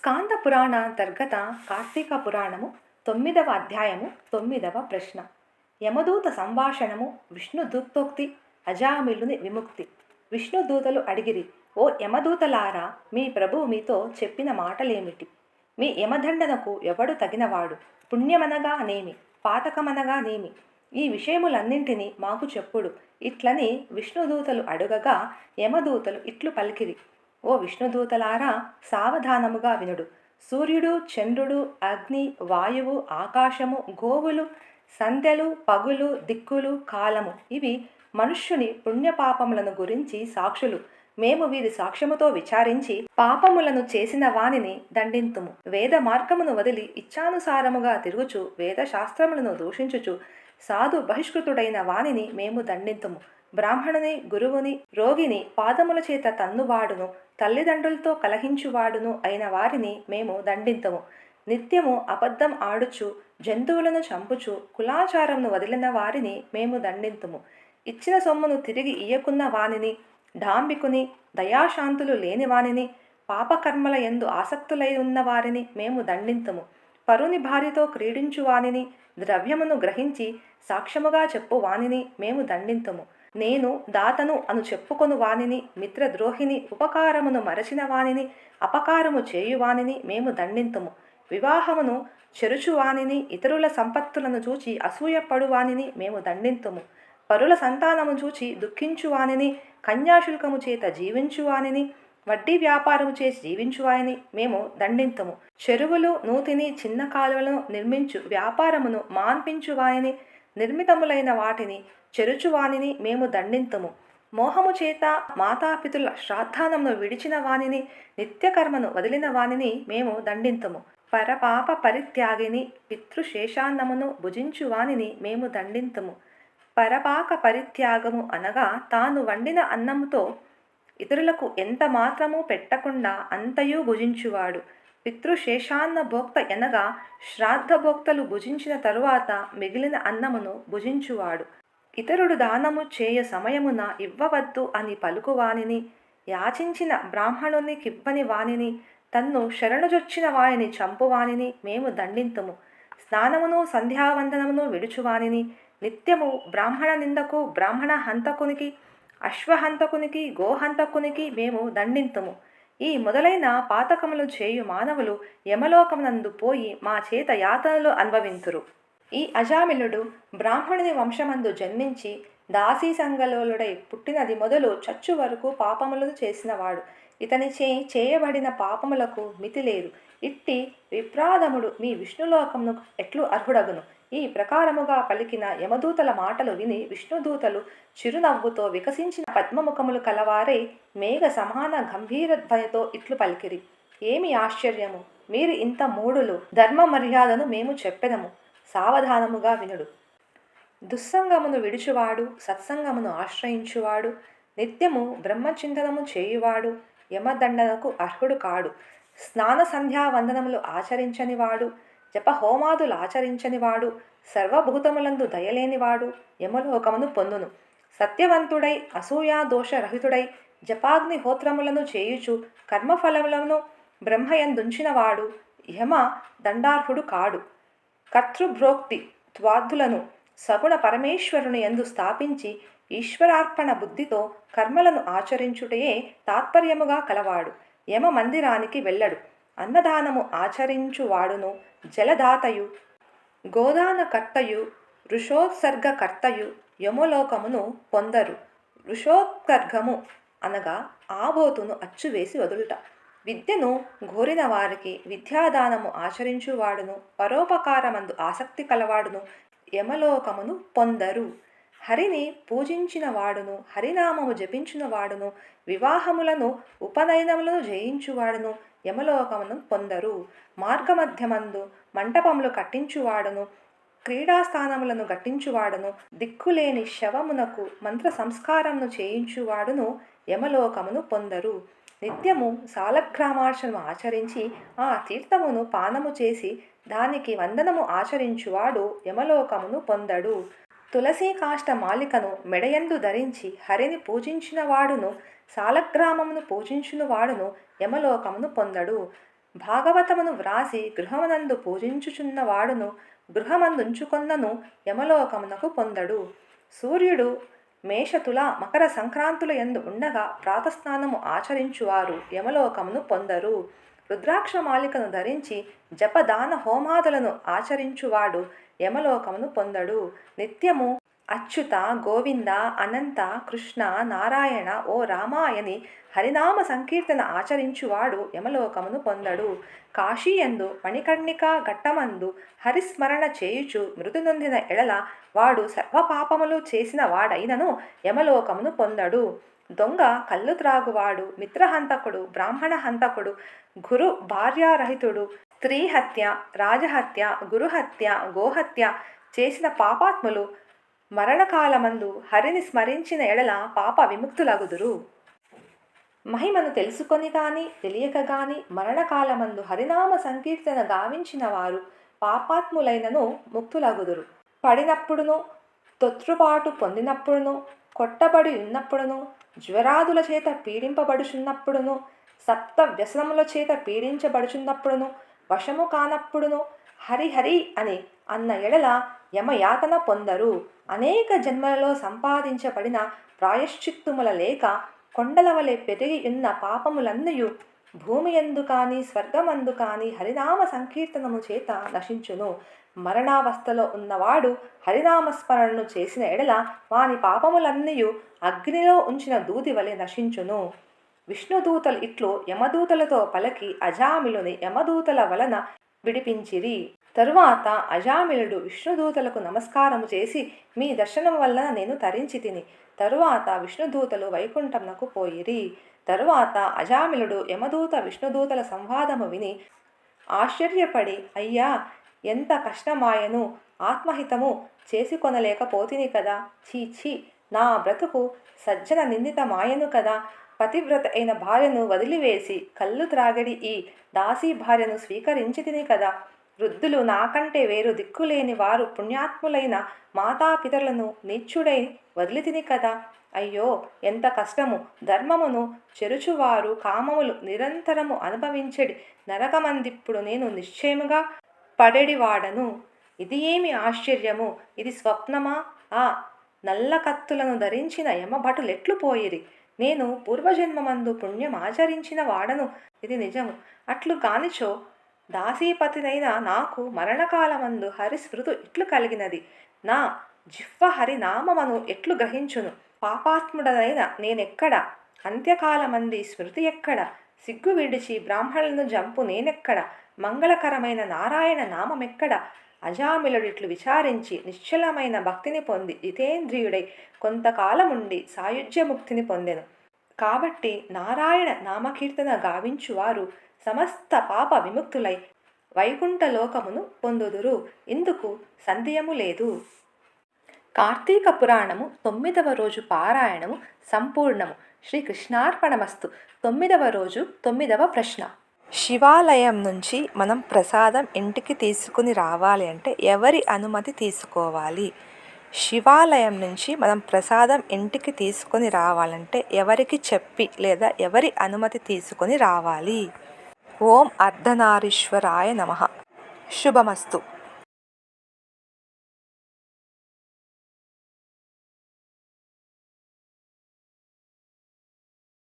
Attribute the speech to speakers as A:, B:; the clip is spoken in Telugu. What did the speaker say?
A: స్కాంద పురాణ అంతర్గత కార్తీక పురాణము 9వ అధ్యాయము 9వ ప్రశ్న. యమదూత సంభాషణము విష్ణుదూతోక్తి అజామిలుని విముక్తి. విష్ణుదూతలు అడిగిరి, ఓ యమదూతలారా, మీ ప్రభువు మీతో చెప్పిన మాటలేమిటి? మీ యమదండనకు ఎవడు తగినవాడు? పుణ్యమనగా నేమి, పాతకమనగా నేమి? ఈ విషయములన్నింటినీ మాకు చెప్పుడు ఇట్లని విష్ణుదూతలు అడుగగా యమదూతలు ఇట్లు పలికిరి, ఓ విష్ణుదూతలారా, సావధానముగా వినుడు. సూర్యుడు, చంద్రుడు, అగ్ని, వాయువు, ఆకాశము, గోవులు, సంధ్యలు, పగులు, దిక్కులు, కాలము ఇవి మనుష్యుని పుణ్యపాపములను గురించి సాక్షులు. మేము వీరి సాక్ష్యముతో విచారించి పాపములను చేసిన వానిని దండింతుము. వేద మార్గమును వదిలి ఇచ్ఛానుసారముగా తిరుగుచు వేద శాస్త్రములను దూషించుచు సాధు బహిష్కృతుడైన వానిని మేము దండింతుము. బ్రాహ్మణుని, గురువుని, రోగిని పాదముల చేత తన్నువాడును, తల్లిదండ్రులతో కలహించువాడును అయిన వారిని మేము దండింతము. నిత్యము అబద్ధం ఆడుచు జంతువులను చంపుచు కులాచారంను వదిలిన వారిని మేము దండింతుము. ఇచ్చిన సొమ్మును తిరిగి ఇయ్యకున్న వానిని, డాంబికుని, దయాశాంతులు లేని వానిని, పాపకర్మల యందు ఆసక్తులై ఉన్న వారిని మేము దండింతుము. పరుని భార్యతో క్రీడించు వానిని, ద్రవ్యమును గ్రహించి సాక్ష్యముగా చెప్పు వానిని మేము దండింతుము. నేను దాతను అను చెప్పుకొను వానిని, మిత్రద్రోహిని, ఉపకారమును మరచిన వానిని, అపకారము చేయువానిని మేము దండింతుము. వివాహమును చెరుచువానిని, ఇతరుల సంపత్తులను చూచి అసూయపడు వానిని మేము దండింతుము. పరుల సంతానము చూచి దుఃఖించువానిని, కన్యాశుల్కము చేత జీవించువానిని, వడ్డీ వ్యాపారము చేసి జీవించువానిని మేము దండింతుము. చెరువులు, నూతిని, చిన్న కాలువలను నిర్మించు వ్యాపారమును మాన్పించువానిని, నిర్మితములైన వాటిని చెరుచువానిని మేము దండింతుము. మోహము చేత మాతాపితుల శ్రాద్ధానమును విడిచిన వానిని, నిత్యకర్మను వదిలిన వానిని మేము దండింతుము. పరపాప పరిత్యాగిని, పితృశేషాన్నమును భుజించు వానిని మేము దండింతుము. పరపాక పరిత్యాగము అనగా తాను వండిన అన్నముతో ఇతరులకు ఎంత మాత్రము పెట్టకుండా అంతయు భుజించువాడు. పితృశేషాన్న భోక్త ఎనగా శ్రాద్ధ భోక్తలు భుజించిన తరువాత మిగిలిన అన్నమును భుజించువాడు. ఇతరుడు దానము చేయ సమయమున ఇవ్వవద్దు అని పలుకువానిని, యాచించిన బ్రాహ్మణుని కివ్వని వానిని, తన్ను శరణుజొచ్చిన వానిని చంపువానిని మేము దండింతుము. స్నానమును సంధ్యావందనమును విడుచువానిని, నిత్యము బ్రాహ్మణ నిందకు, బ్రాహ్మణ హంతకునికి, అశ్వహంతకునికి, గోహంతకునికి మేము దండింతుము. ఈ మొదలైన పాతకములు చేయు మానవులు యమలోకమునందు పోయి మా చేత యాతనలు అనుభవింతురు. ఈ అజామిలుడు బ్రాహ్మణుని వంశమందు జన్మించి దాసీ సంగలోలుడై పుట్టినది మొదలు చచ్చు వరకు పాపములను చేసినవాడు. ఇతని చేయబడిన పాపములకు మితి లేదు. ఇట్టి విప్రాదముడు మీ విష్ణులోకమును ఎట్లు అర్హుడగును? ఈ ప్రకారముగా పలికిన యమదూతల మాటలు విని విష్ణుదూతలు చిరునవ్వుతో వికసించిన పద్మముఖములు కలవారై మేఘ సమాన గంభీర ధ్వనితో ఇట్లు పలికిరి, ఏమి ఆశ్చర్యము! మీరు ఇంత మూఢులు! ధర్మ మర్యాదను మేము చెప్పెదము, సావధానముగా వినుడు. దుస్సంగమును విడుచువాడు, సత్సంగమును ఆశ్రయించువాడు, నిత్యము బ్రహ్మచింతనము చేయువాడు యమదండనకు అర్హుడు కాడు. స్నాన సంధ్యా వందనములు ఆచరించనివాడు, జపహోమాదులు ఆచరించనివాడు, సర్వభూతములందు దయలేనివాడు యమలోకమును పొందును. సత్యవంతుడై అసూయా దోషరహితుడై జపాగ్నిహోత్రములను చేయుచు కర్మఫలములను బ్రహ్మయందుంచినవాడు యమ దండార్హుడు కాడు. కర్తృభ్రోక్తి త్వాదులను సగుణ పరమేశ్వరుని యందు స్థాపించి ఈశ్వరార్పణ బుద్ధితో కర్మలను ఆచరించుటయే తాత్పర్యముగా కలవాడు యమ మందిరానికి వెళ్ళడు. అన్నదానము ఆచరించువాడును, జలదాతయు, గోదానకర్తయు, ఋషోత్సర్గకర్తయు యమలోకమును పొందరు. ఋషోత్సర్గము అనగా ఆబోతును అచ్చువేసి వదులుట. విద్యను గోరిన వారికి విద్యాదానము ఆచరించువాడును, పరోపకారమందు ఆసక్తి కలవాడును యమలోకమును పొందరు. హరిని పూజించిన వాడును, హరినామము జపించిన వాడును, వివాహములను ఉపనయనములను జయించువాడును యమలోకమును పొందరు. మార్గమధ్యమందు మంటపములు కట్టించువాడును, క్రీడాస్థానములను గట్టించువాడును, దిక్కులేని శవమునకు మంత్ర సంస్కారమును చేయించువాడును యమలోకమును పొందరు. నిత్యము సాలగ్రామార్చనము ఆచరించి ఆ తీర్థమును పానము చేసి దానికి వందనము ఆచరించువాడు యమలోకమును పొందడు. తులసీ కాష్ట మాలికను మెడయందు ధరించి హరిని పూజించిన వాడును, సాలగ్రామమును పూజించిన వాడును యమలోకమును పొందడు. భాగవతమును వ్రాసి గృహమునందు పూజించుచున్నవాడును గృహమందుంచుకొన్నను యమలోకమునకు పొందడు. సూర్యుడు మేషతుల మకర సంక్రాంతుల యందు ఉండగా ప్రాతస్నానము ఆచరించువారు యమలోకమును పొందరు. రుద్రాక్షమాలికను ధరించి జపదాన హోమాదులను ఆచరించువాడు యమలోకమును పొందడు. నిత్యము అచ్యుత, గోవింద, అనంత, కృష్ణ, నారాయణ, ఓ రామాయని హరినామ సంకీర్తన ఆచరించువాడు యమలోకమును పొందడు. కాశీయందు మణికర్ణికా ఘట్టమందు హరిస్మరణ చేయుచు మృతి నొందిన ఎడల వాడు సర్వపాపములు చేసిన వాడైనను యమలోకమును పొందడు. దొంగ, కళ్ళు త్రాగువాడు, మిత్రహంతకుడు, బ్రాహ్మణ హంతకుడు, గురు భార్యారహితుడు, స్త్రీ హత్య, రాజహత్య, గురుహత్య, గోహత్య చేసిన పాపాత్ములు మరణకాలమందు హరిని స్మరించిన ఎడల పాప విముక్తులగుదురు. మహిమను తెలుసుకొని గాని తెలియక గాని మరణకాలమందు హరినామ సంకీర్తన గావించిన వారు పాపాత్ములైనను ముక్తులగుదురు. పడినప్పుడును, తొత్రుపాటు పొందినప్పుడును, కొట్టబడి ఉన్నప్పుడును, జ్వరాదుల చేత పీడింపబడుచున్నప్పుడును, సప్త వ్యసనముల చేత పీడించబడుచున్నప్పుడును, వశము కానప్పుడును హరిహరి అని అన్న ఎడల యమయాతన పొందరు. అనేక జన్మలలో సంపాదించబడిన ప్రాయశ్చిత్తుముల లేక కొండల వలె పెరిగి ఉన్న పాపములన్నయు భూమి యందు కాని స్వర్గమందు కాని హరినామ సంకీర్తనము చేత నశించును. మరణావస్థలో ఉన్నవాడు హరినామస్మరణను చేసిన ఎడల వాని పాపములన్నయు అగ్నిలో ఉంచిన దూది వలె నశించును. విష్ణుదూతలు ఇట్లు యమదూతలతో పలకి అజామిలుని యమదూతల వలన విడిపించిరి. తరువాత అజామిలుడు విష్ణుదూతలకు నమస్కారము చేసి, మీ దర్శనం వలన నేను తరించి తిని. తరువాత విష్ణుదూతలు వైకుంఠమునకు పోయిరి. తరువాత అజామిలుడు యమదూత విష్ణుదూతల సంవాదము విని ఆశ్చర్యపడి, అయ్యా, ఎంత కష్టమాయను, ఆత్మహితము చేసుకొనలేకపోతిని కదా, చీచి, నా బ్రతుకు సజ్జన నిందితమాయను కదా, పతివ్రత అయిన భార్యను వదిలివేసి కళ్ళు త్రాగడి ఈ దాసీ భార్యను స్వీకరించితిని కదా, వృద్ధులు నాకంటే వేరు దిక్కులేని వారు పుణ్యాత్ములైన మాతాపితరులను నీచుడై వదిలితిని కదా, అయ్యో ఎంత కష్టము, ధర్మమును చెరుచువారు కామములు నిరంతరము అనుభవించెడి నరకమందిప్పుడు నేను నిశ్చయముగా పడెడివాడను. ఇది ఏమి ఆశ్చర్యము, ఇది స్వప్నమా? ఆ నల్ల కత్తులను ధరించిన యమభటులెట్లు పోయిరి, నేను పూర్వజన్మమందు పుణ్యం ఆచరించిన వాడను, ఇది నిజము. అట్లు కానిచో దాసీపతినైన నాకు మరణకాలమందు హరిస్మృతి ఎట్లు కలిగినది, నా జిహ్వ హరినామమును ఎట్లు గ్రహించును, పాపాత్ముడనైన నేనెక్కడ, అంత్యకాలమంది స్మృతి ఎక్కడ, సిగ్గు విడిచి బ్రాహ్మణులను జంపు నేనెక్కడ, మంగళకరమైన నారాయణ నామమెక్కడ? అజామిలుడిట్లు విచారించి నిశ్చలమైన భక్తిని పొంది జితేంద్రియుడై కొంతకాలముండి సాయుజ్యముక్తిని పొందెను. కాబట్టి నారాయణ నామకీర్తన గావించువారు సమస్త పాప విముక్తులై వైకుంఠలోకమును పొందుదురు. ఇందుకు సందేహము లేదు. కార్తీక పురాణము 9వ రోజు పారాయణము సంపూర్ణము. శ్రీకృష్ణార్పణమస్తు. 9వ రోజు 9వ ప్రశ్న. శివాలయం నుంచి మనం ప్రసాదం ఇంటికి తీసుకుని రావాలి అంటే ఎవరి అనుమతి తీసుకోవాలి? శివాలయం నుంచి మనం ప్రసాదం ఇంటికి తీసుకొని రావాలంటే ఎవరికి చెప్పి లేదా ఎవరి అనుమతి తీసుకొని రావాలి? ఓం అర్ధనారీశ్వరాయ నమః. శుభమస్తు.